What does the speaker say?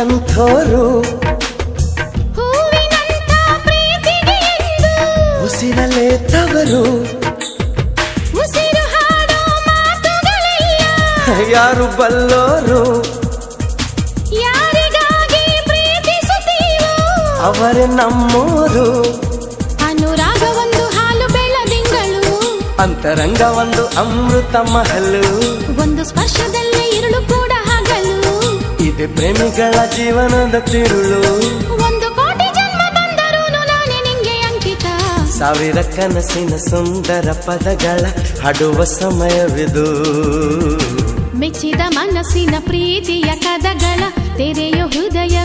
ಹೂವಿನಂಥೋರು ಹೂವಿನಂಥ ಪ್ರೀತಿಗೆ ಎಂದು ಉಸಿರಲೇ ತವರು ಉಸಿರು ಹಾಡೋ ಮಾತುಗಳೆಲ್ಲ ಯಾರು ಬಲ್ಲೋರು ಯಾರಿಗಾಗಿ ಪ್ರೀತಿಸುತ್ತೀವೋ ಅವರೇ ನಮ್ಮೋರು ಅನುರಾಗ ಒಂದು ಹಾಲು ಬೆಳದಿಂಗಳು ಅಂತರಂಗ ಒಂದು ಅಮೃತ ಮಹಲು ಒಂದು ಸ್ಪರ್ಶದಲ್ಲೇ ഇരുಳು ಕೂಡ ಹಗಲು ಇದೆ ಪ್ರೇಮಿಗಳ ಜೀವನದ ತಿರುಳು ಒಂದು ಕೋಟಿ ಜನ್ಮ ಬಂದರೂ ನಾನೇ ನಿಂಗೆ ಅಂಕಿತ ಸಾವಿರ ಕನಸಿನ ಸುಂದರ ಪದಗಳ ಹಾಡುವ ಸಮಯವಿದು ಮೆಚ್ಚಿದ ಮನಸ್ಸಿನ ಪ್ರೀತಿಯ ಕದಗಳ ತೆರೆಯೋ ಹೃದಯ